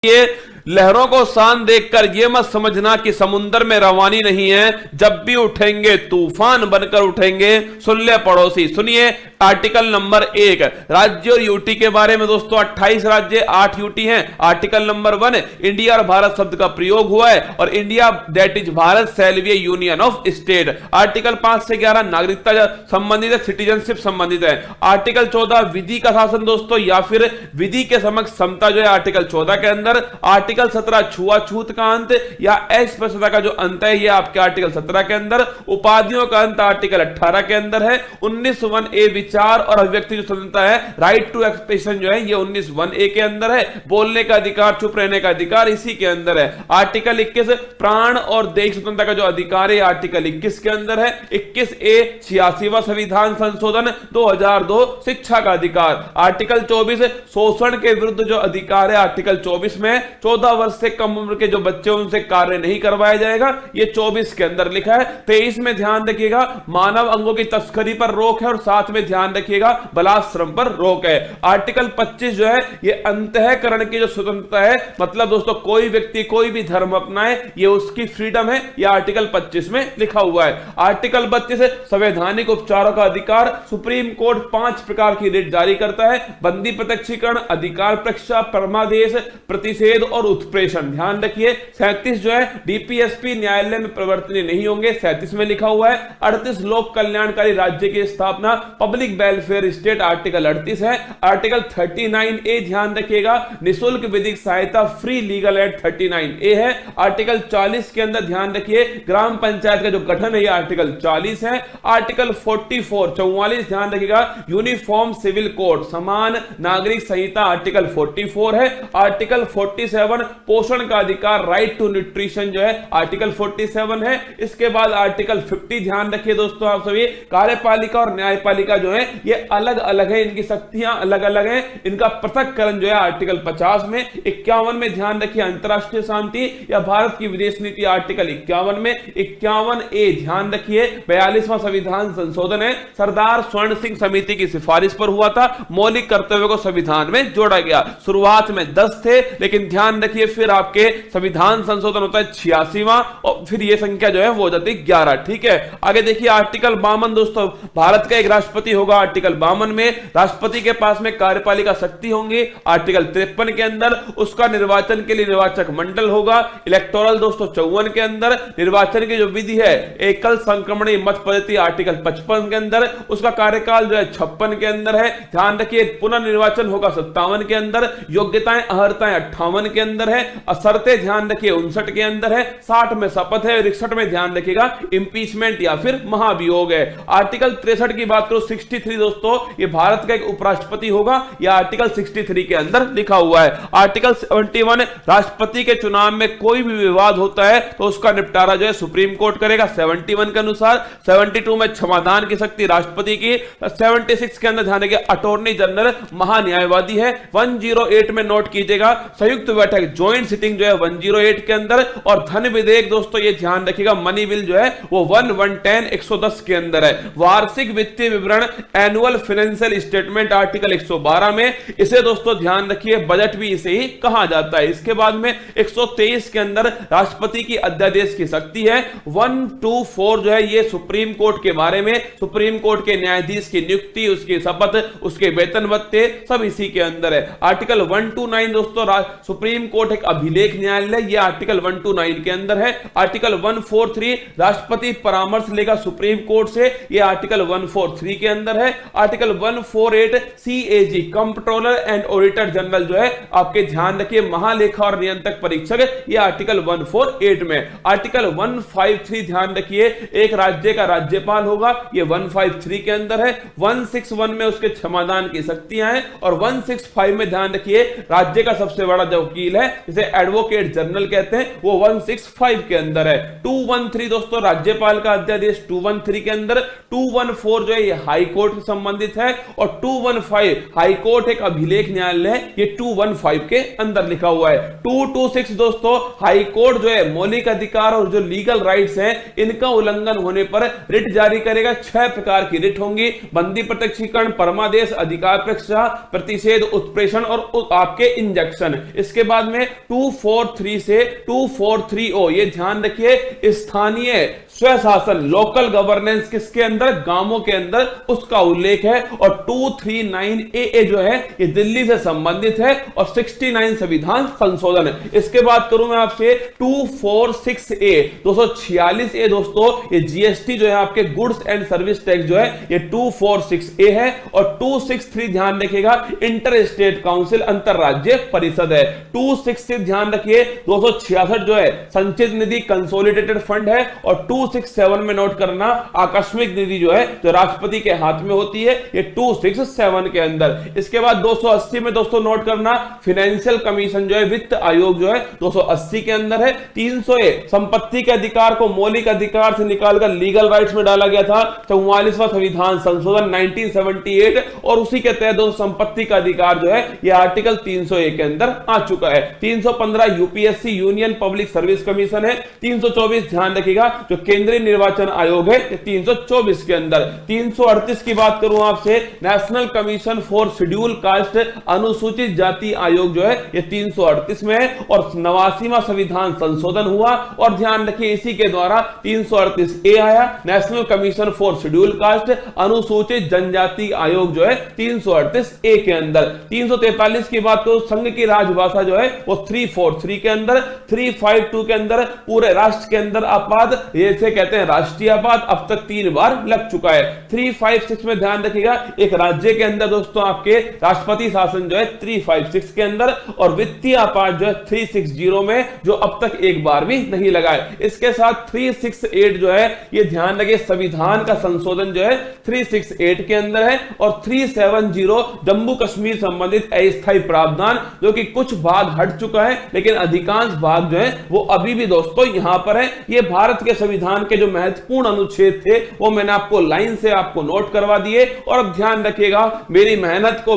ये लहरों को शान देखकर ये मत समझना कि समुंदर में रवानी नहीं है, जब भी उठेंगे तूफान बनकर उठेंगे। सुन ले पड़ोसी, सुनिए आर्टिकल नंबर 1 राज्य और यूटी के बारे में दोस्तों। 28 राज्य 8 यूटी हैं। आर्टिकल नंबर 1 इंडिया और भारत शब्द का प्रयोग हुआ है और India that is Bharat shall be A union of state. Article 5 से 11 नागरिकता संबंधित है, सिटीजनशिप संबंधित है। आर्टिकल 14 विधि का शासन दोस्तों या फिर विधि के समक्ष समता जो है आर्टिकल 14 के अंदर। आर्टिकल 17 छुआछूत का अंत या अस्पृश्यता का जो अंत है ये आपके आर्टिकल 17 के अंदर। उपाधियों का अंत आर्टिकल 18 के अंदर है। 19(1)(a) विचार और अभिव्यक्ति जो स्वतंत्रता है, राइट टू एक्सप्रेशन जो है ये 19(1)(a) के अंदर है। बोलने का अधिकार, चुप रहने का अधिकार इसी के अंदर है। आर्टिकल 21 प्राण और देश स्वतंत्रता का जो अधिकार है आर्टिकल 21 के अंदर है। 21(a) 86वां संविधान संशोधन 2002 शिक्षा का अधिकार। आर्टिकल 24 शोषण के विरुद्ध जो अधिकार है आर्टिकल 24 में 14 वर्ष से कम उम्र के जो बच्चे उनसे कार्य नहीं करवाया जाएगा, ये 24 के अंदर लिखा है। 23 में ध्यान रखिएगा मानव अंगों की तस्करी पर रोक है और साथ में ध्यान रखिएगा बलात्श्रम पर रोक है। आर्टिकल 25 जो है ये अंतःकरण की जो स्वतंत्रता है, मतलब दोस्तों कोई व्यक्ति कोई भी धर्म अपनाए ये उसकी फ्रीडम है, ये आर्टिकल 25 में लिखा हुआ है। आर्टिकल 32 संवैधानिक उपचारों का अधिकार। सुप्रीम कोर्ट 5 प्रकार की रिट जारी करता है, बंदी प्रत्यक्षीकरण, अधिकार परीक्षा, परमादेश, प्रतिषेध और उत्प्रेषण। ध्यान रखिए 37 जो है डीपीएसपी न्यायालय में प्रवर्तनीय नहीं होंगे, 37 में लिखा हुआ है। 38 लोक कल्याणकारी राज्य की स्थापना, पब्लिक वेलफेयर स्टेट आर्टिकल 38 है। आर्टिकल 39A ध्यान रखिएगा निःशुल्क विधिक सहायता, फ्री लीगल एड 39A है। आर्टिकल 40 के अंदर ध्यान रखिए ग्राम पंचायत का जो गठन है ये आर्टिकल 40 है। आर्टिकल 44 ध्यान रखिएगा यूनिफॉर्म सिविल कोड, समान नागरिक संहिता आर्टिकल 44 है। आर्टिकल 47 पोषण का अधिकार, राइट टू न्यूट्रिशन जो है आर्टिकल 47 है। इसके बाद आर्टिकल 50 ध्यान रखिए दोस्तों आप सभी, कार्यपालिका और न्यायपालिका जो है ये अलग अलग है, इनकी शक्तियां अलग अलग हैं, इनका पृथक्करण जो है आर्टिकल 50 में। 51 में ध्यान रखिए अंतरराष्ट्रीय शांति या भारत की विदेश नीति आर्टिकल 51 में। 51A ध्यान रखिए 42वां संविधान संशोधन है, सरदार स्वर्ण सिंह समिति की सिफारिश पर हुआ था। मौलिक कर्तव्यों को संविधान में जोड़ा गया। शुरुआत में 10 थे लेकिन ध्यान रखिए फिर आपके संविधान संशोधन होता है 86वां और फिर ये संख्या जो है वो हो जाती है 11। ठीक है, आगे देखिए आर्टिकल 52 दोस्तों भारत का एक राष्ट्रपति होगा। आर्टिकल 52 में राष्ट्रपति के पास में कार्यपालिका शक्ति होंगी। आर्टिकल 53 के अंदर उसका निर्वाचन के लिए निर्वाचक मंडल होगा। इलेक्टोरल दोस्तों 54 के अंदर निर्वाचन की जो विधि है एकल संक्रमणीय मत पद्धति आर्टिकल 55 के अंदर, उसका कार्यकाल जो है 56 के अंदर है। ध्यान रखिए पुनर्निर्वाचन होगा 57 के अंदर, योग्यताएं अहर्ताएं 58 के अंदर है, असरते ध्यान रखिए 59 के अंदर है, 60 में शपथ है, 61 में ध्यान रखिएगा इंपीचमेंट या फिर महाभियोग है। आर्टिकल 63 की बात करो 63 दोस्तों ये भारत का एक उपराष्ट्रपति होगा, यह आर्टिकल 63 के अंदर लिखा हुआ है। आर्टिकल 71 राष्ट्रपति के चुनाव में कोई भी विवाद होता है तो उसका निपटारा जो है सुप्रीम कोर्ट करेगा 71 के अनुसार। 72 में क्षमादान की शक्ति राष्ट्रपति की। 76 के अंदर ध्यान रखिए अटॉर्नी जनरल महान्यायवादी है। 108 में नोट कीजिएगा संयुक्त बैठक ज्वाइंट सिटिंग जो है 108 के अंदर। और धन विधेयक दोस्तों ये ध्यान रखिएगा मनी बिल जो है वो 110 के अंदर है। वार्षिक वित्तीय विवरण एनुअल फाइनेंशियल स्टेटमेंट आर्टिकल 112 में, इसे दोस्तों ध्यान रखिए बजट भी इसे ही कहा जाता है। इसके बाद में 123 के अंदर राष्ट्रपति की अध्यादेश की शक्ति है। 124 जो है ये सुप्रीम कोर्ट के बारे में, सुप्रीम कोर्ट के न्यायाधीश की नियुक्ति, उसकी शपथ, उसके वेतन भत्ते सब इसी के अंदर है। आर्टिकल 129 दोस्तों सुप्रीम कोर्ट एक अभिलेख न्यायालय, ये आर्टिकल 129 के अंदर है। आर्टिकल 143 राष्ट्रपति परामर्श लेगा सुप्रीम कोर्ट से, ये आर्टिकल 143 के अंदर है। Article 148 CAG controller and auditor general जो है आपके ध्यान रखिए महालेखा और नियंत्रक परीक्षक, ये आर्टिकल 148 में। आर्टिकल 153 ध्यान रखिए एक राज्य का राज्यपाल होगा, ये 153 के अंदर है। 161 में उसके क्षमादान की शक्तियां हैं और 165 में ध्यान रखिए राज्य का सबसे बड़ा जो वकील है जिसे एडवोकेट जनरल कहते हैं वो 165 के अंदर है। 213 दोस्तों राज्यपाल का अध्यादेश 213 के अंदर। 214 जो है ये हाई कोर्ट कोर्ट से संबंधित है, और 215 हाई कोर्ट एक अभिलेख न्यायालय है, ये 215 के अंदर लिखा हुआ है। 226 दोस्तों हाई कोर्ट जो है मौलिक अधिकार और जो लीगल राइट्स हैं इनका उल्लंघन होने पर रिट जारी करेगा। 6 प्रकार की रिट होंगी: बंदी प्रत्यक्षीकरण, परमादेश, अधिकार परीक्षा, प्रतिषेध, उत्प्रेषण और आपके इंजेक्शन। इसके बाद में 243 से 243O, ये ध्यान रखिए, स्थानीय स्वशासन, लोकल गवर्नेंस किसके अंदर, गांवों के अंदर, उसका उल्लेख है। और 239AA जो है ये दिल्ली से संबंधित है, और 69 संविधान संशोधन है। इसके बाद करूं मैं आपसे 246A, 246A दोस्तों ये जीएसटी जो है आपके गुड्स एंड सर्विस टैक्स जो है ये 246A है। और 263 ध्यान रखिएगा, इंटर स्टेट काउंसिल, अंतरराज्य परिषद है। 266 ध्यान रखिए, 266 जो है संचित निधि, कंसोलिडेटेड फंड है। और 267 में नोट करना, आकस्मिक निधि जो है जो राष्ट्रपति के हाथ में होती है, ये 267 के अंदर। इसके बाद 280 में दोस्तों नोट करना, फाइनेंशियल कमीशन जो है, वित्त आयोग जो है 280 के अंदर है। 300A संपत्ति के अधिकार को मौलिक अधिकार से निकालकर लीगल राइट्स में डाला गया था। 44वां संविधान संशोधन 1978, और उसी के तहत संपत्ति का अधिकार जो है यह आर्टिकल 300A के अंदर आ चुका है। 315 UPSC union public service commission है। 324 ध्यान रखिएगा जो केंद्रीय निर्वाचन आयोग है 324 के अंदर। 338 की बात करूं आपसे, national commission for schedule caste, अनुसूचित जाति आयोग जो है ये 338 में है। और 89वां संविधान संशोधन हुआ, और ध्यान रखिए इसी के द्वारा 338A आया, national commission for schedule caste, अनुसूचित जनजाति आयोग जो है 338A के अंदर। 343 की बात करूं, संघ की राजभाषा जो है वो 343 के अंदर। 352 के अंदर पूरे राष्ट्र के अंदर आपात, ये से कहते हैं राष्ट्रीय आपात, अब तक 3 बार लग चुका है। 356 में ध्यान रखिएगा, एक राज्य के अंदर दोस्तों आपके राष्ट्रपति शासन जो है 356 के अंदर। और वित्तीय आपात जो है 360 में, जो अब तक एक बार भी नहीं लगा है। इसके साथ 368 जो है ये ध्यान रखिए, संविधान का संशोधन जो है 368 के अंदर है। और 370 जम्मू कश्मीर संबंधित अस्थायी प्रावधान, जो कि कुछ भाग हट चुका है लेकिन अधिकांश भाग जो है वो अभी भी दोस्तों यहां पर है। ये भारत के संविधान के जो महत्वपूर्ण अनुच्छेद थे वो मैंने आपको लाइन से आपको नोट करवा दिए। और अब ध्यान रखिएगा, मेरी मेहनत को